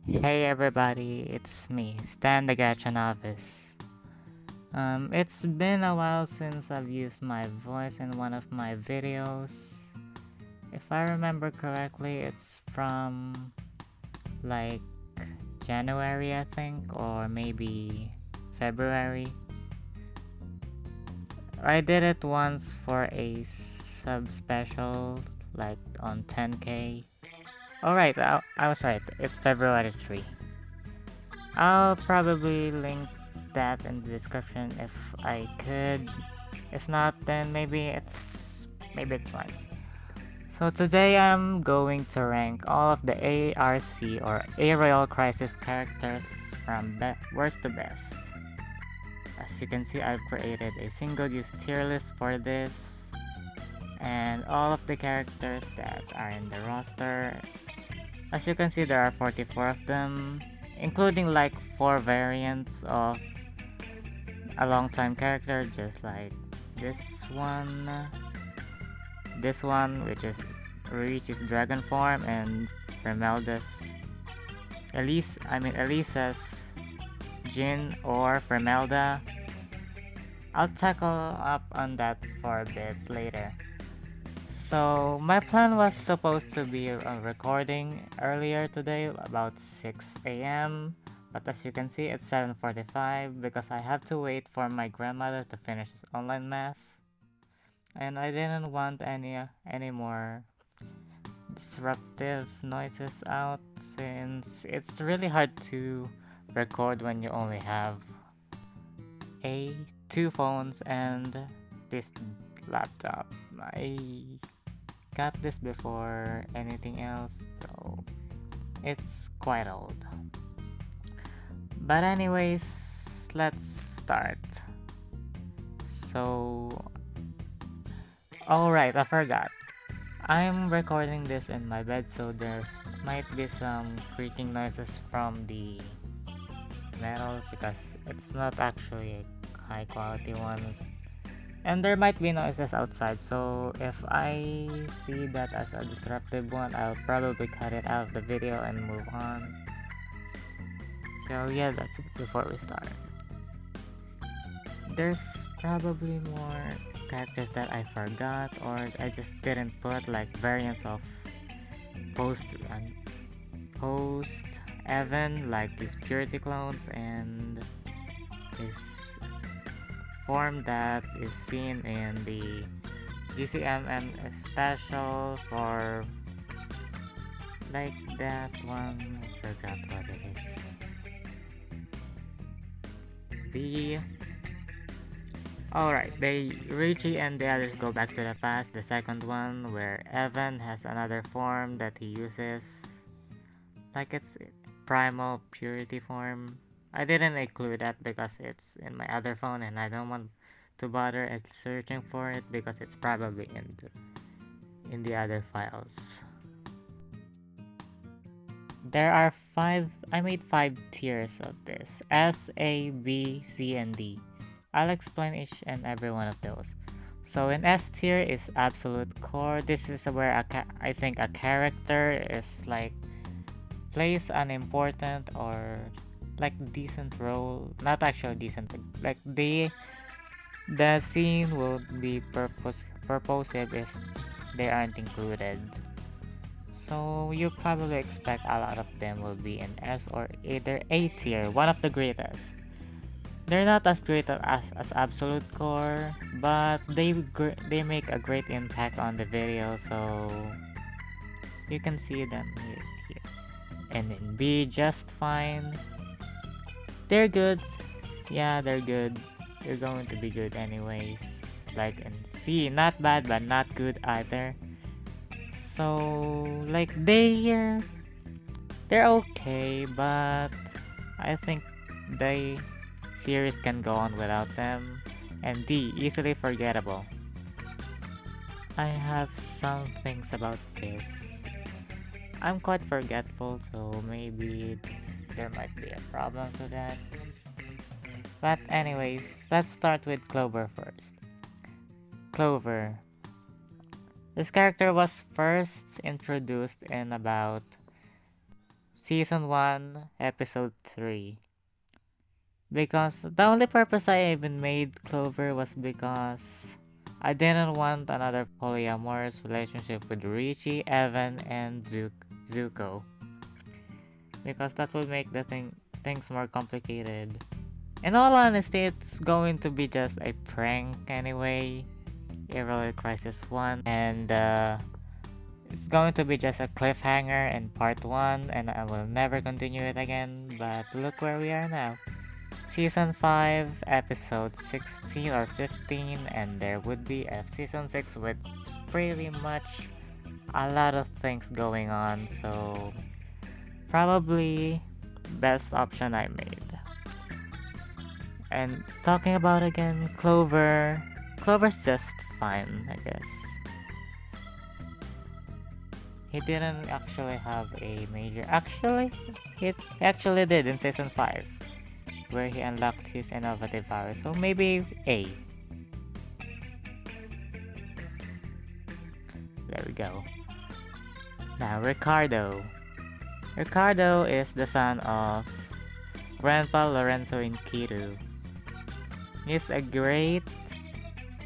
Hey everybody, it's me, Stan the Gacha Novice. It's been a while since I've used my voice in one of my videos. If I remember correctly, it's from like January, I think, or maybe February. I did it once for a sub special, like on 10k. Alright, I was right, it's February 3. I'll probably link that in the description if I could. If not, then maybe it's fine. So today I'm going to rank all of the ARC or A Royal Crisis characters from worst to best. As you can see, I've created a single-use tier list for this, and all of the characters that are in the roster. As you can see, there are 44 of them, including like 4 variants of a long time character, just like this one, which is Ryuichi's dragon form, and Fremelda's Elisa's Jin or Fremelda. I'll tackle up on that for a bit later. So my plan was supposed to be a recording earlier today about 6 a.m. But as you can see, it's 7:45 because I have to wait for my grandmother to finish online math, and I didn't want any more disruptive noises out since it's really hard to record when you only have a two phones and this laptop. I got this before anything else, so it's quite old. But anyways, let's start. So, alright, I forgot. I'm recording this in my bed, so there's might be some creaking noises from the metal because it's not actually high quality ones. And there might be noises outside, so if I see that as a disruptive one, I'll probably cut it out of the video and move on. So yeah, that's it before we start. There's probably more characters that I forgot or I just didn't put, like variants of post and post Evan, like these purity clones, and his form that is seen in the GCMM special for like that one. I forgot what it is. Alright, Richie and the others go back to the past, the second one, where Evan has another form that he uses, like it's primal purity form. I didn't include that because it's in my other phone and I don't want to bother at searching for it because it's probably in the other files. There are I made 5 tiers of this: S, A, B, C, and D. I'll explain each and every one of those. So in S tier is absolute core. This is where I think a character is like plays an important or like decent role, not actually decent, like the scene will be purposive if they aren't included. So you probably expect a lot of them will be in S or either A tier, one of the greatest. They're not as great as Absolute Core, but they make a great impact on the video, so you can see them here. And in B, just fine. They're good. Yeah, they're good. They're going to be good anyways. Like in C, not bad but not good either. So like they're okay, but I think the series can go on without them. And D, easily forgettable. I have some things about this. I'm quite forgetful, so maybe there might be a problem to that. But anyways, let's start with Clover first. Clover. This character was first introduced in about Season 1, Episode 3. Because the only purpose I even made Clover was because I didn't want another polyamorous relationship with Richie, Evan, and Zuko. Because that would make the things more complicated. In all honesty, it's going to be just a prank anyway. Early Crisis 1, and it's going to be just a cliffhanger in part 1, and I will never continue it again, but look where we are now. Season 5, episode 16 or 15, and there would be a season 6 with pretty much a lot of things going on, so probably best option I made. And talking about again, Clover's just fine, I guess. He didn't actually have a major. Actually, he actually did in season 5, where he unlocked his innovative powers. So maybe A. There we go. Now, Ricardo. Ricardo is the son of Grandpa Lorenzo and Kiru. He's a great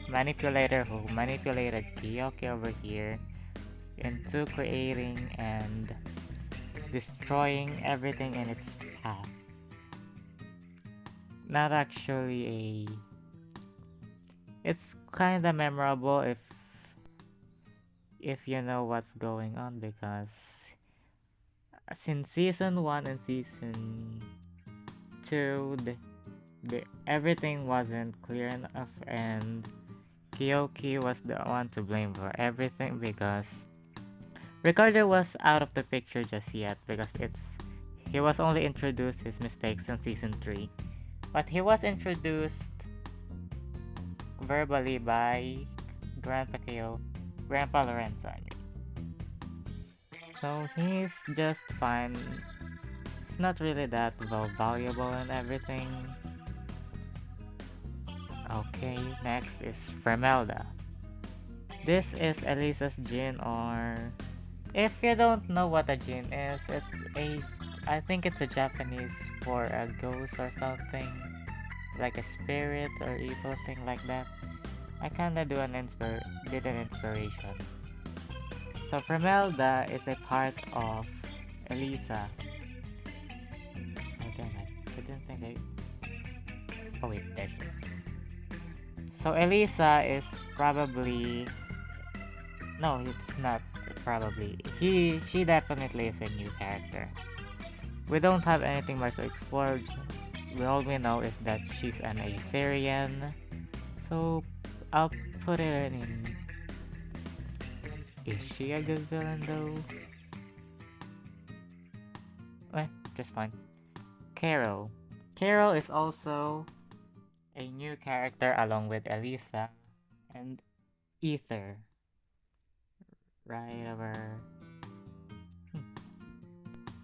manipulator who manipulated Kyoki over here into creating and destroying everything in its path. Not actually a... It's kinda memorable if you know what's going on, because since season 1 and season 2, everything wasn't clear enough, and Kyoki was the one to blame for everything because Ricardo was out of the picture just yet, because he was only introduced his mistakes in season 3, but he was introduced verbally by Grandpa Lorenzo. I mean. So he's just fine. It's not really that valuable and everything. Okay, next is Fremelda. This is Elisa's Jin, or if you don't know what a Jin is, I think it's a Japanese for a ghost or something, like a spirit or evil thing like that. I kinda did an inspiration. So Fremelda is a part of Elisa. Again, I didn't think I... Oh wait, there she is. So Elisa is probably... No, it's not probably. She definitely is a new character. We don't have anything much to explore. All we know is that she's an Aetherian. So I'll put it in... Is she a good villain though? Just fine. Carol. Carol is also a new character along with Elisa and Ether. Right over...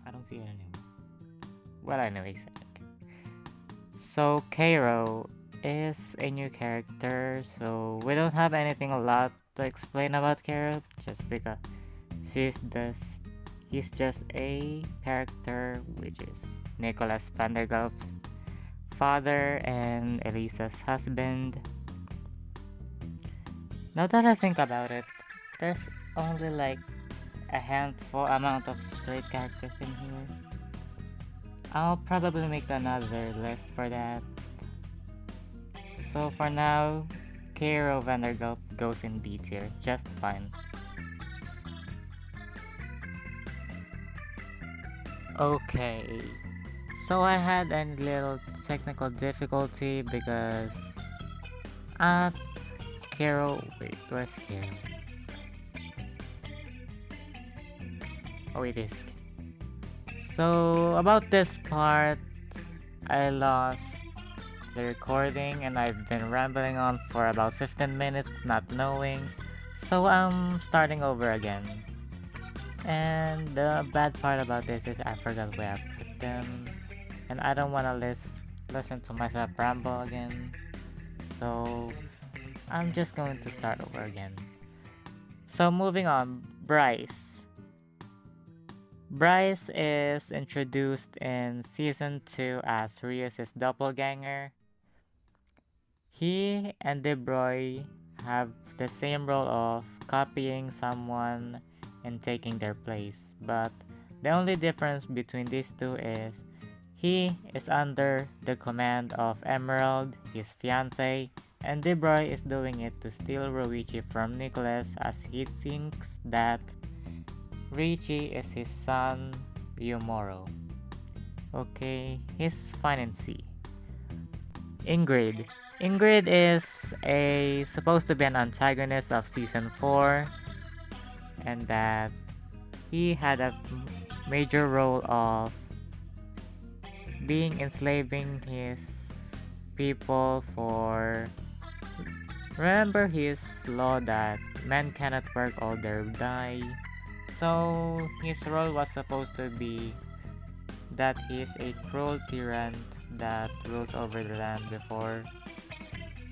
I don't see it anymore. Well, anyways. So Cairo is a new character, so we don't have anything a lot to explain about Cairo, just because he's just a character, which is Nicholas Vandergolf's father and Elisa's husband. Now that I think about it, there's only like a handful amount of straight characters in here. I'll probably make another list for that. So for now, Cairo Vandergolf goes in B tier, just fine. Okay, so I had a little technical difficulty because Cairo, wait, where's Cairo? Oh, it is. So about this part, I lost the recording and I've been rambling on for about 15 minutes not knowing, so I'm starting over again. And the bad part about this is I forgot where I put them, and I don't want to listen to myself ramble again, so I'm just going to start over again. So moving on, Bryce. Bryce is introduced in season 2 as Rios' doppelganger. He and Debroy have the same role of copying someone and taking their place, but the only difference between these two is he is under the command of Emerald, his fiancée, and Debroy is doing it to steal Roichi from Nicholas as he thinks that Richie is his son, Ryomoro. Okay, he's fine and see. Ingrid. Ingrid is a supposed to be an antagonist of season 4, and that he had a major role of being enslaving his people for, remember his law that men cannot work all their die. So his role was supposed to be that he is a cruel tyrant that rules over the land before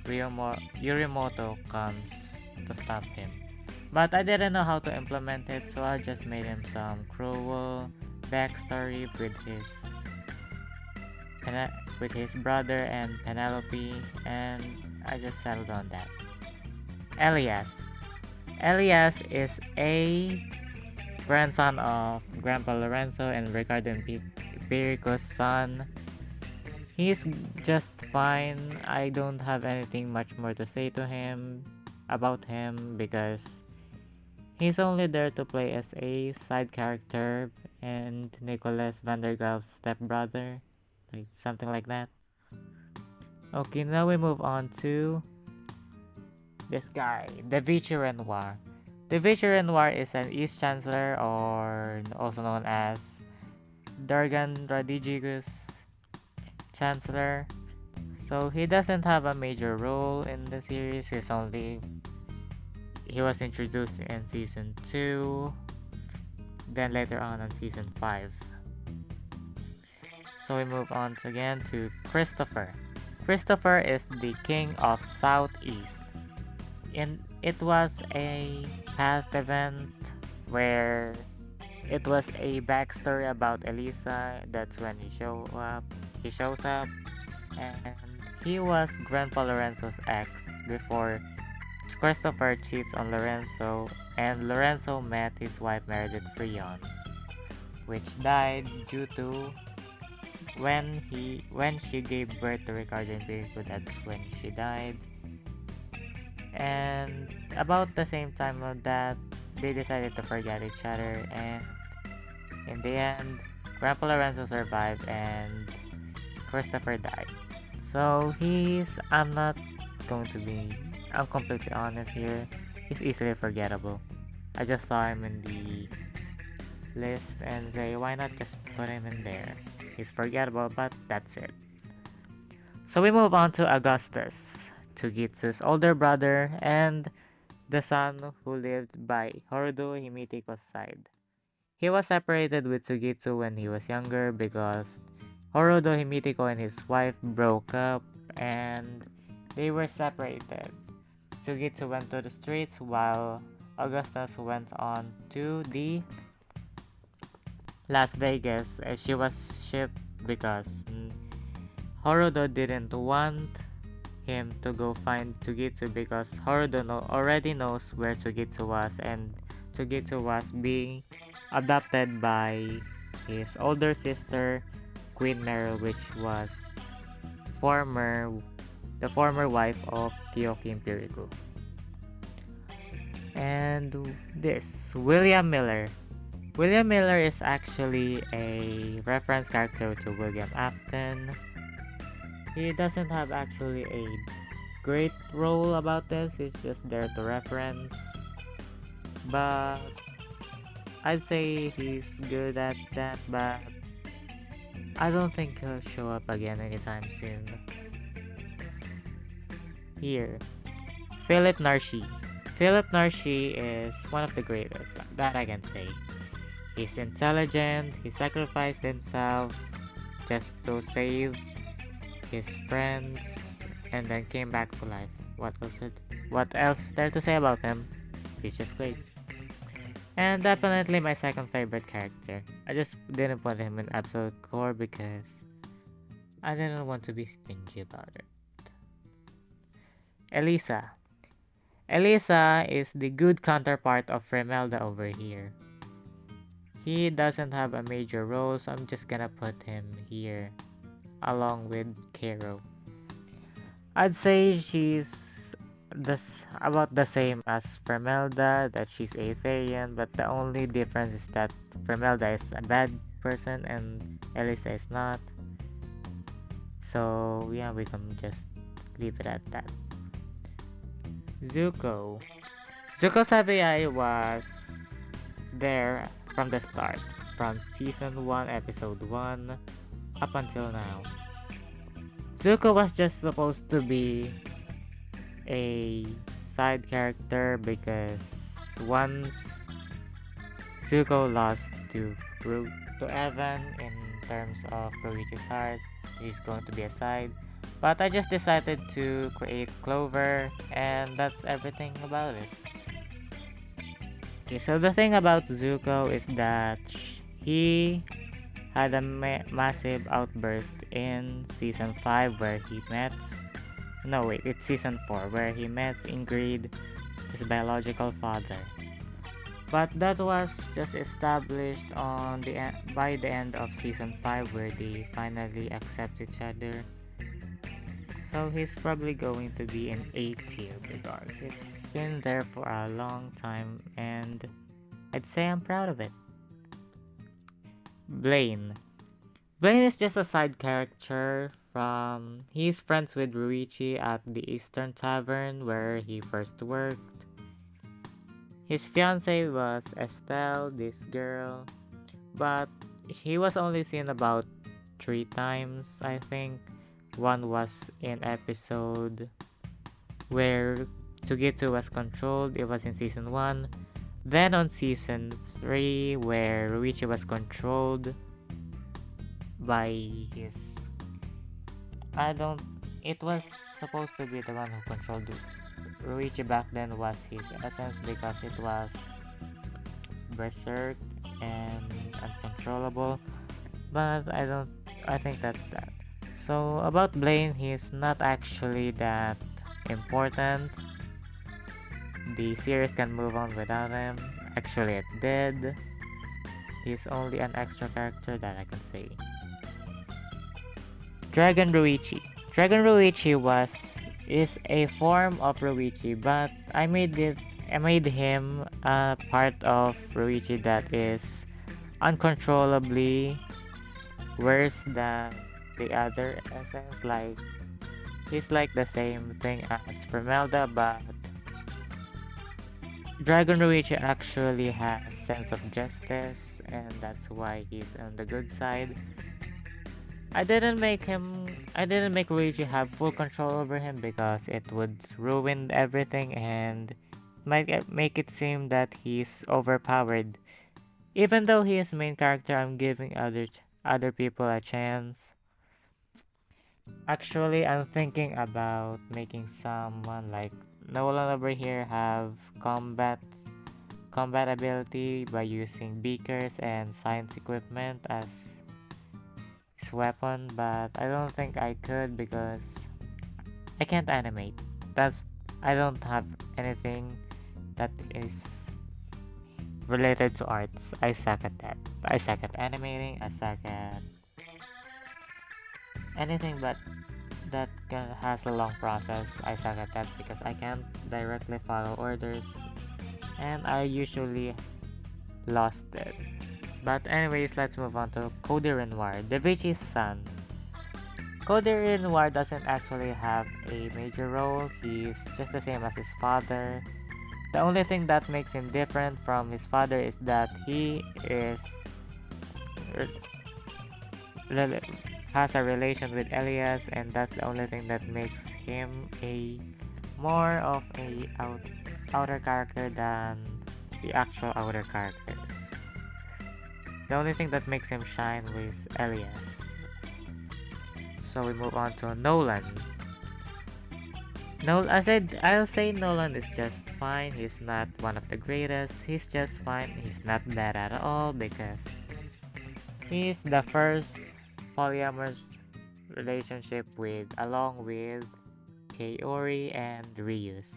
Yorimoto comes to stop him. But I didn't know how to implement it, so I just made him some cruel backstory with his brother and Penelope, and I just settled on that. Elias. Elias is a grandson of Grandpa Lorenzo and Ricardo Empirico's son. He's just fine. I don't have anything much more to say to him about him because he's only there to play as a side character and Nicholas Vandergraaf's stepbrother, like something like that. Okay, now we move on to this guy, the Vichy Renoir. The Vichy Renoir is an East Chancellor, or also known as Dargan Radigigus Chancellor. So he doesn't have a major role in the series. He was introduced in season 2, then later on season 5. So we move on again to Christopher. Christopher is the king of Southeast. It was a past event where it was a backstory about Elisa. That's when he shows up, and he was Grandpa Lorenzo's ex before Christopher cheats on Lorenzo, and Lorenzo met his wife Meredith Freon, which died due to when she gave birth to Ricardo Empirico. That's when she died. And about the same time of that, they decided to forget each other, and in the end, Grandpa Lorenzo survived and Christopher died. So I'm completely honest here, he's easily forgettable. I just saw him in the list and say, why not just put him in there? He's forgettable, but that's it. So we move on to Augustus, Tugitsu's older brother and the son who lived by Horudo Himitiko's side. He was separated with Sugitsu when he was younger because Horudo Himitiko and his wife broke up and they were separated. Sugitsu went to the streets while Augustus went on to the Las Vegas, and she was shipped because Horudo didn't want him to go find Sugitsu because Horudo already knows where Sugitsu was, and Sugitsu was being adopted by his older sister Queen Meryl, which was the former wife of Kiyoki Empirico. And this William Miller. William Miller is actually a reference character to William Afton. He doesn't have actually a great role about this, he's just there to reference. But I'd say he's good at that, but I don't think he'll show up again anytime soon. Here, Philip Narshi. Philip Narshi is one of the greatest that I can say. He's intelligent, he sacrificed himself just to save his friends and then came back to life. What else is there to say about him? He's just great. And definitely my second favorite character. I just didn't put him in absolute core because I didn't want to be stingy about it. Elisa. Elisa is the good counterpart of Fremelda over here. He doesn't have a major role, so I'm just gonna put him here along with Kero. I'd say she's this about the same as Fremelda, that she's a Therian, but the only difference is that Fremelda is a bad person and Elisa is not. So yeah, we can just leave it at that. Zuko. Zuko Sabayai was there from the start, from season 1, episode 1, up until now. Zuko was just supposed to be a side character because once Zuko lost to Evan in terms of Ruichi's heart, he's going to be a side. But I just decided to create Clover, and that's everything about it. Okay, so the thing about Zuko is that he had a massive outburst in season 5 where he met. No, wait, it's season 4 where he met Ingrid, his biological father. But that was just established by the end of season 5 where they finally accept each other. So he's probably going to be in A tier because he's been there for a long time and I'd say I'm proud of it. Blaine. Blaine is just a side character from... He's friends with Ruichi at the Eastern Tavern where he first worked. His fiancée was Estelle, this girl, but he was only seen about 3 times, I think. One was in episode where Togetsu was controlled, it was in season 1. Then on season 3 where Ruichi was controlled by his... It was supposed to be the one who controlled Ruichi back then was his essence because it was berserk and uncontrollable. But I think that's that. So about Blaine, he's not actually that important. The series can move on without him. Actually it did. He's only an extra character that I can say. Dragon Ruichi. Dragon Ruichi is a form of Ruichi, but I made him a part of Ruichi that is uncontrollably worse than the other essence. Like he's like the same thing as Fremelda, but Dragon Ruichi actually has sense of justice, and that's why he's on the good side. I didn't make Ruichi have full control over him because it would ruin everything and might make it seem that he's overpowered. Even though he is main character, I'm giving other people a chance. Actually, I'm thinking about making someone like Nolan over here have combat ability by using beakers and science equipment as his weapon, but I don't think I could because I can't animate. I don't have anything that is related to arts. I suck at that. I suck at animating. I suck at anything but has a long process. I suck at that because I can't directly follow orders and I usually lost it. But anyways, let's move on to Cody Renoir, Davichi's son. Cody Renoir doesn't actually have a major role. He's just the same as his father. The only thing that makes him different from his father is that he has a relation with Elias, and that's the only thing that makes him more of a outer character than the actual outer characters. The only thing that makes him shine was Elias. So we move on to Nolan. I'll say Nolan is just fine. He's not one of the greatest. He's just fine. He's not bad at all because he's the first polyamorous relationship along with Kaori and Ryus.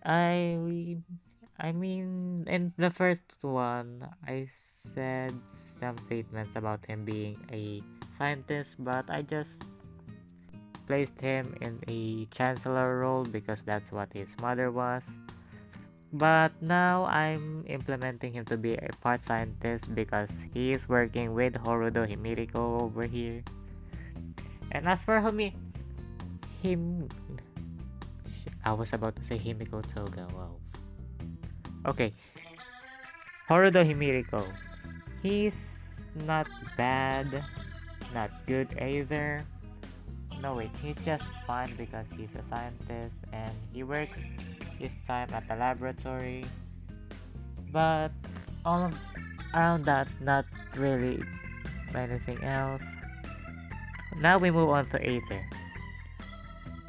I I mean, in the first one, I said some statements about him being a scientist, but I just placed him in a chancellor role because that's what his mother was. But now I'm implementing him to be a part scientist because he is working with Horudo Himiriko over here. And as for him, I was about to say Himiko Toga. Wow. Okay, Horudo Himiriko. He's not bad, not good either. No wait, he's just fine because he's a scientist and he works his time at the laboratory. But all of, around that, not really anything else. Now we move on to Aether.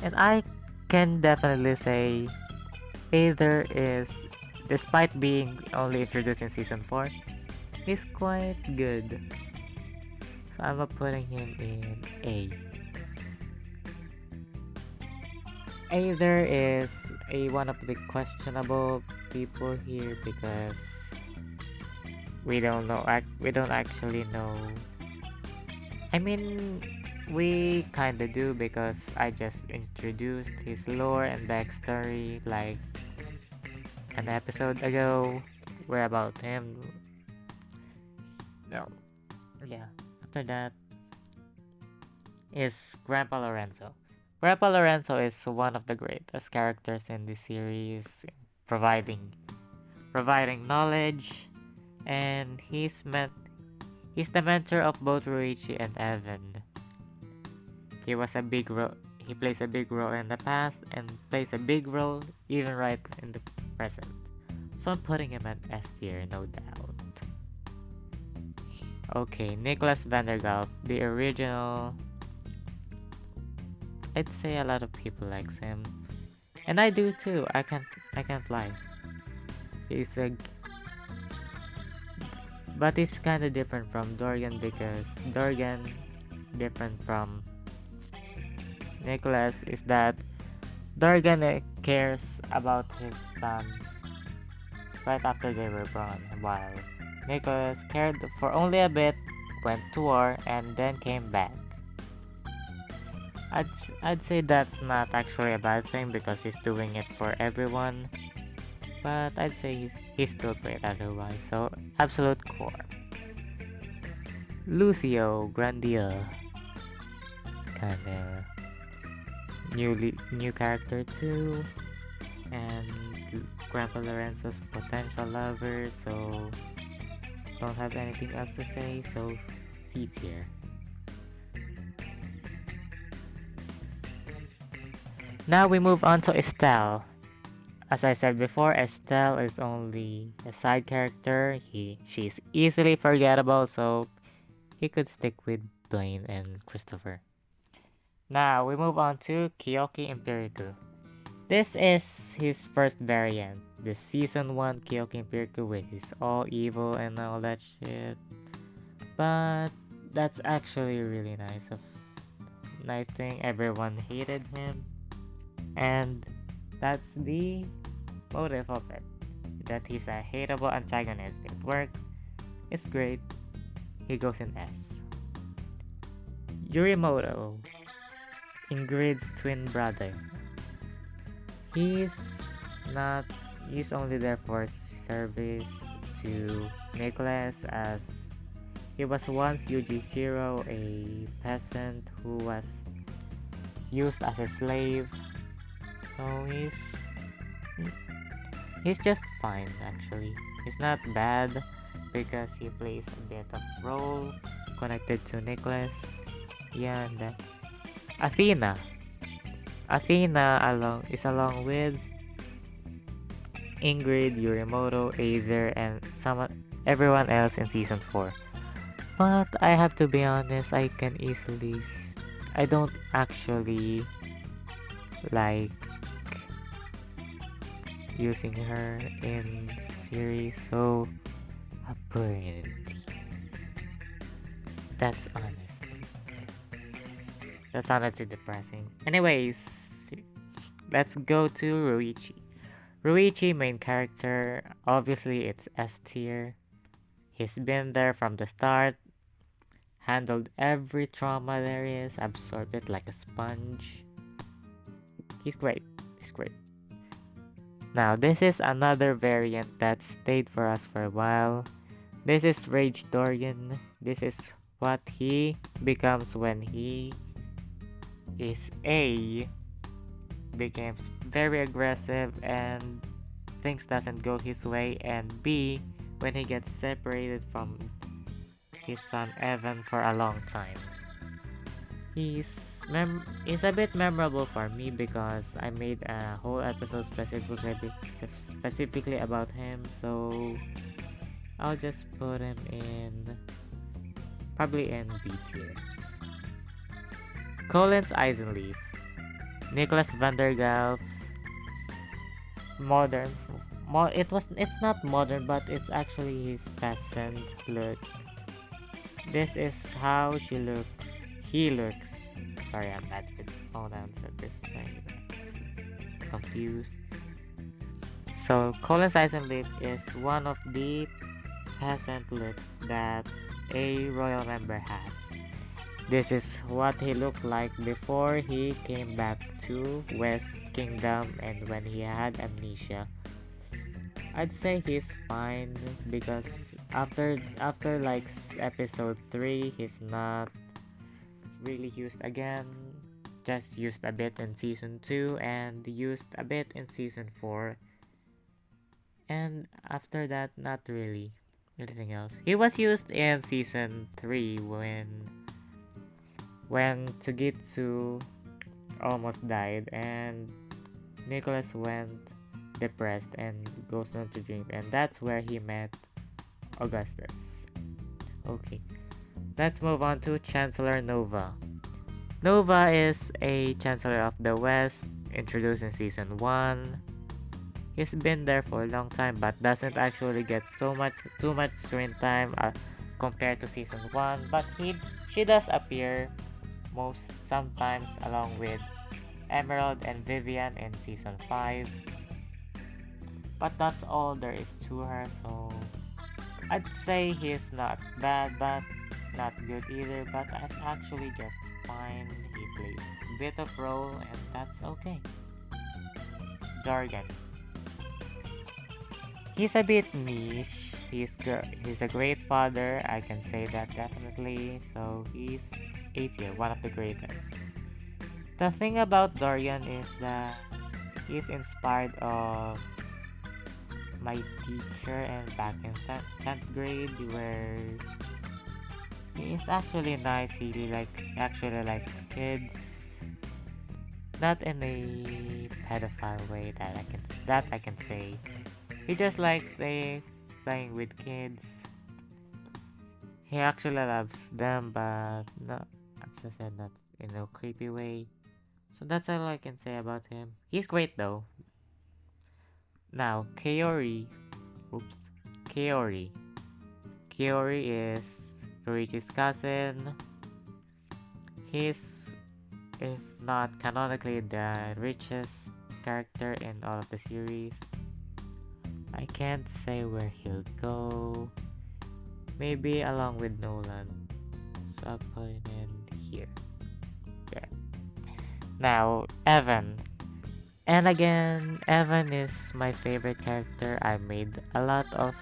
And I can definitely say Aether is, despite being only introduced in season 4, he's quite good. So I'm putting him in A. Aether is one of the questionable people here because we don't actually know. I mean, we kinda do because I just introduced his lore and backstory like an episode ago. Where about him? No. Yeah. After that is Grandpa Lorenzo. Grandpa Lorenzo is one of the greatest characters in the series, providing knowledge, and he's the mentor of both Ruichi and Evan. He plays a big role in the past and plays a big role even right in the present. So I'm putting him at S tier, no doubt. Okay, Nicholas Vandergalt, the original. I'd say a lot of people likes him, and I do too. I can't lie. But he's kind of different from Dorgan because Dorgan, different from Nicholas, is that Dorgan cares about his son right after they were born, while Nicholas cared for only a bit, went to war, and then came back. I'd say that's not actually a bad thing because he's doing it for everyone, but I'd say he's still great otherwise. So absolute core. Lucio Grandia, kinda new character too, and Grandpa Lorenzo's potential lover. So don't have anything else to say. So C tier. Now we move on to Estelle. As I said before, Estelle is only a side character. She's easily forgettable, so he could stick with Blaine and Christopher. Now we move on to Kyoki Empiriku. This is his first variant, the season 1 Kyoki Empiriku, which is all evil and all that shit. But that's actually really nice. I think everyone hated him, and that's the motive of it. That he's a hateable antagonist. It worked. It's great. He goes in S. Yurimoto, Ingrid's twin brother. He's only there for service to Nicholas, as he was once Yujishiro, a peasant who was used as a slave. So he's just fine actually. He's not bad because he plays a bit of role connected to Nicholas. Yeah, and Athena along with Ingrid, Yurimoto, Aether, and everyone else in season 4. But I have to be honest, I don't actually like using her in series, so I'll put her in D. That's honestly. That's honestly depressing. Anyways, let's go to Ruichi. Ruichi, main character, obviously it's S tier. He's been there from the start, handled every trauma there is, absorbed it like a sponge. He's great. He's great. Now, this is another variant that stayed for us for a while. This is Rage Dorian. This is what he becomes when he is A, becomes very aggressive and things doesn't go his way, and B, when he gets separated from his son Evan for a long time. He's a bit memorable for me because I made a whole episode specifically about him, so I'll just put him in probably in B tier. Collins Eisenleaf, Nicholas Vandergalf's modern. It's not modern, but it's actually his peasant look. This is how she looks. He looks. Sorry, I'm bad with pronouns at this thing. Confused. So Collins Eisenleaf is one of the peasant looks that a royal member has. This is what he looked like before he came back to West Kingdom and when he had amnesia. I'd say he's fine because after like episode 3 he's not really used again. Just used a bit in season 2 and used a bit in season 4. And after that, not really anything else. He was used in season 3 when Togitsu almost died and Nicholas went depressed and goes on to drink, and that's where he met Augustus. Okay, let's move on to Chancellor Nova. Nova is a Chancellor of the West, introduced in season 1. He's been there for a long time but doesn't actually get too much screen time compared to season 1, but she does appear sometimes along with Emerald and Vivian in season 5. But that's all there is to her, so I'd say he's not bad but not good either, but it's actually just fine. He plays a bit of role and that's okay. Jargon. He's a bit niche. He's a great father, I can say that definitely, so he's A tier, one of the greatest. The thing about Dorian is that he's inspired of my teacher and back in 10th grade where he is actually nice. He actually likes kids, not in a pedophile way that I can say. He just likes playing with kids. He actually loves them, but not, as I said, not in a creepy way. So that's all I can say about him. He's great though. Now, Kaori. Oops. Kaori. Kaori is Koichi's cousin. He's, if not canonically, the richest character in all of the series. I can't say where he'll go. Maybe along with Nolan. So I'll put him in here. There. Now, Evan. And again, Evan is my favorite character. I made a lot of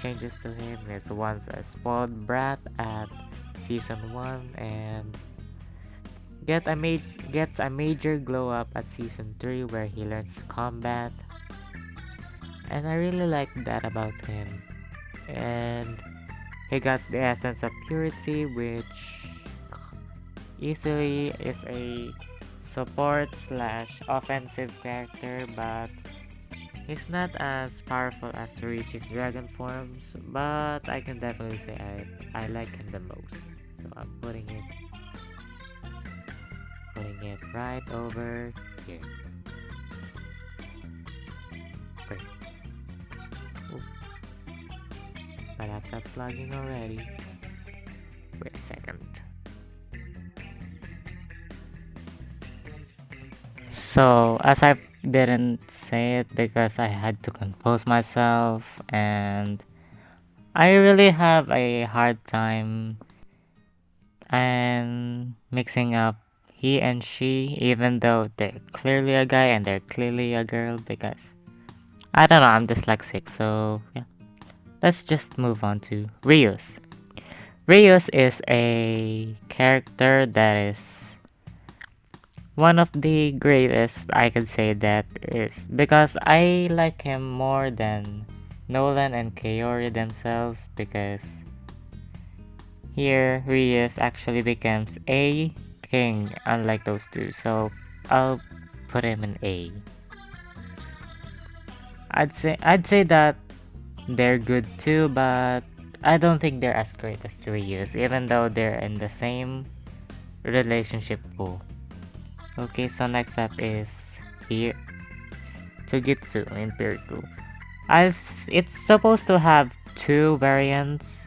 changes to him. He's once a spoiled brat at season 1 and gets a major glow up at season 3 where he learns combat. And I really like that about him. And he got the essence of purity, which easily is a support / offensive character, but he's not as powerful as Richi's dragon forms, but I can definitely say I like him the most. So I'm putting it right over here. Where's My laptop's lagging already. Wait a second. So, as I didn't say it because I had to compose myself, and I really have a hard time and mixing up he and she, even though they're clearly a guy and they're clearly a girl, because I don't know, I'm dyslexic, so yeah. Let's just move on to Rios. Rios is a character that is one of the greatest, I could say that is, because I like him more than Nolan and Kaori themselves, because here Rios actually becomes a king unlike those two, so I'll put him in A. I'd say that they're good too, but I don't think they're as great as Rios, even though they're in the same relationship pool. Okay, so next up is here Togitsu in Piriku. As it's supposed to have two variants,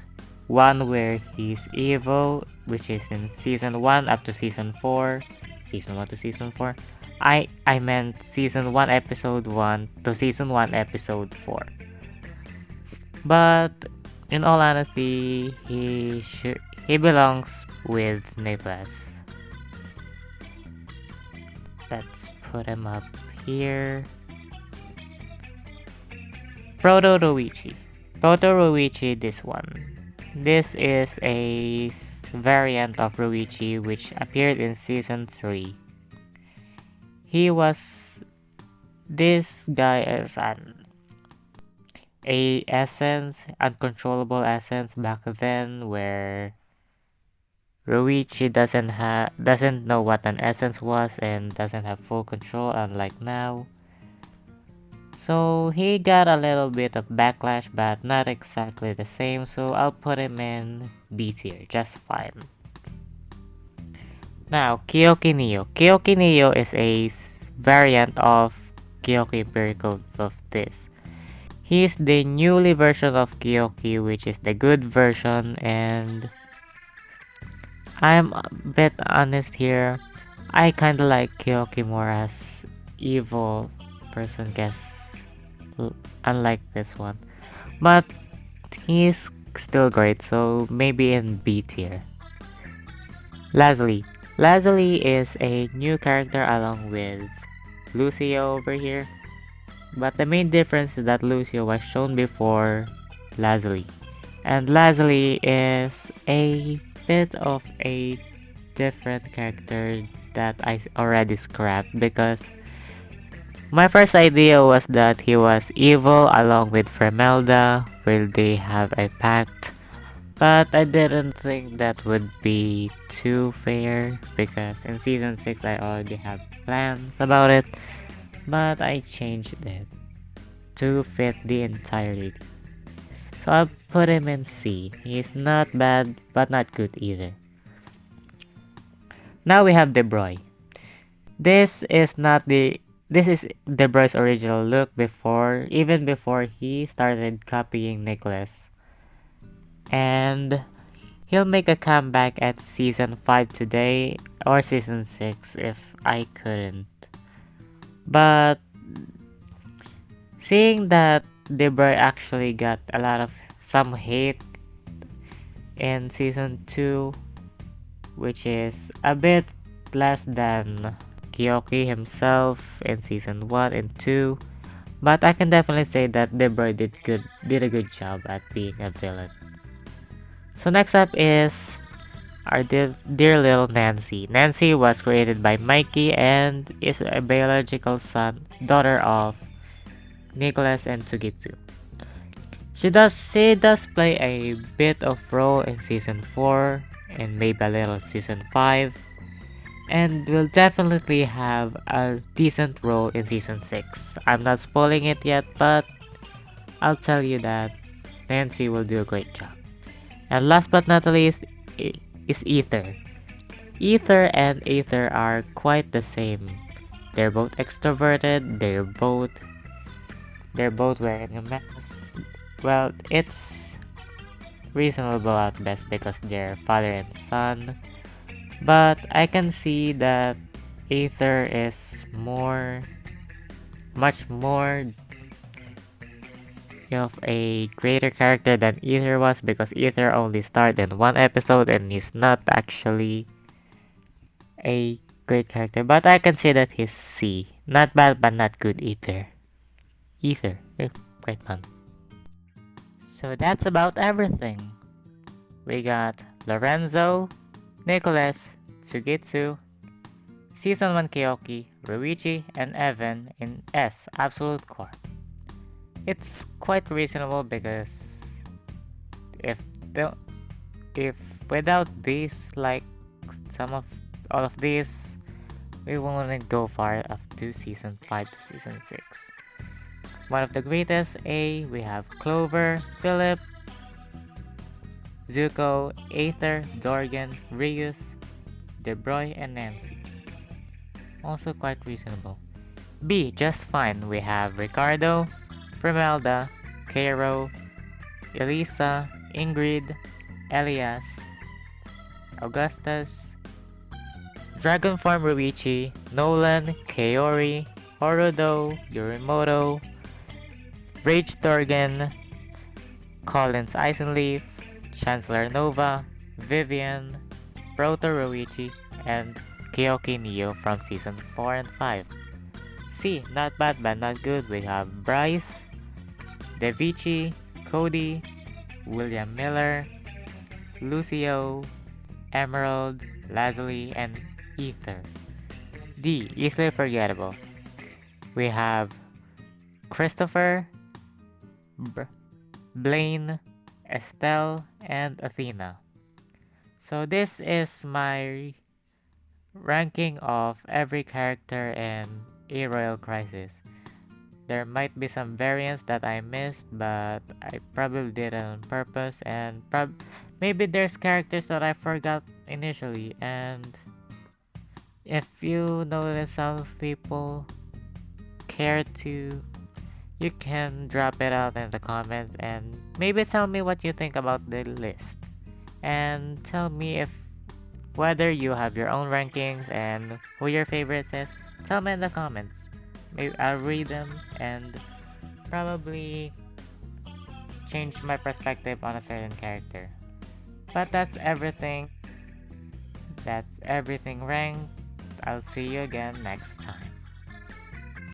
one where he's evil, which is in season 1 up to season 4, season 1 to season 4. I meant season 1 episode 1 to season 1 episode 4. But in all honesty, he belongs with Nicholas. Let's put him up here. Proto Ruichi. Proto Ruichi, this one. This is a variant of Ruichi which appeared in season 3. This guy is a essence, uncontrollable essence back then, where Ruichi doesn't know what an essence was and doesn't have full control, unlike now. So he got a little bit of backlash, but not exactly the same, so I'll put him in B tier, just fine. Now, Kyoki Neo. Kyoki Neo is a variant of Kyoki Empirical of this. He's the newly version of Kyoki, which is the good version, and I'm a bit honest here. I kinda like Kyoki more as evil person, guess, unlike this one. But he's still great, so maybe in B tier. Lazuli. Lazuli is a new character along with Lucio over here. But the main difference is that Lucio was shown before Lazuli. And Lazuli is a bit of a different character that I already scrapped, because my first idea was that he was evil along with Fremelda, where they have a pact. But I didn't think that would be too fair, because in season 6 I already have plans about it. But I changed it to fit the entirety. So I'll put him in C. He's not bad, but not good either. Now we have Debroy. This is Debroy's original look even before he started copying Nicholas. And he'll make a comeback at season 5 today, or season 6 if I couldn't. But seeing that Debroy actually got some hate in season 2, which is a bit less than Kyoki himself in season 1 and 2, but I can definitely say that Debroy did a good job at being a villain. So next up is our dear little Nancy. Nancy was created by Mikey and is a biological daughter of Nicholas and Togitsu. She does play a bit of role in season 4 and maybe a little season 5, and will definitely have a decent role in season 6. I'm not spoiling it yet, but I'll tell you that Nancy will do a great job. And last but not least is Ether. Ether and Aether are quite the same. They're both extroverted, they're both wearing a mask. Well, it's reasonable at best because they're father and son. But I can see that Aether is much more of a greater character than Aether was because Aether only starred in one episode and he's not actually a great character. But I can say that he's C. Not bad but not good either. Aether. Quite fun. So that's about everything. We got Lorenzo, Nicholas, Tsugitsu, Season 1 Kyoki, Ruichi, and Evan in S Absolute Core. It's quite reasonable because if the if without these, like some of all of these, we won't go far up to season 5 to season 6. One of the greatest A, we have Clover, Philip, Zuko, Aether, Dorgan, Rius, Debroy, and Nancy. Also quite reasonable. B, just fine, we have Ricardo, Primelda, Cairo, Elisa, Ingrid, Elias, Augustus, Dragonform Ruichi, Nolan, Kaori, Horudo, Yorimoto, Rage Dorgan, Collins Eisenleaf, Chancellor Nova, Vivian, Proto Ruichi, and Kyoki Neo from season 4 and 5. C, not bad but not good, we have Bryce, Devici, Cody, William Miller, Lucio, Emerald, Lazuli, and Aether. D, easily forgettable. We have Christopher, Blaine, Estelle, and Athena. So this is my ranking of every character in A Royal Crisis. There might be some variants that I missed, but I probably did it on purpose, and maybe there's characters that I forgot initially, and if you notice some people care to, you can drop it out in the comments and maybe tell me what you think about the list. And tell me if whether you have your own rankings and who your favorites is. Tell me in the comments. Maybe I'll read them and probably change my perspective on a certain character. But that's everything. That's everything ranked. I'll see you again next time.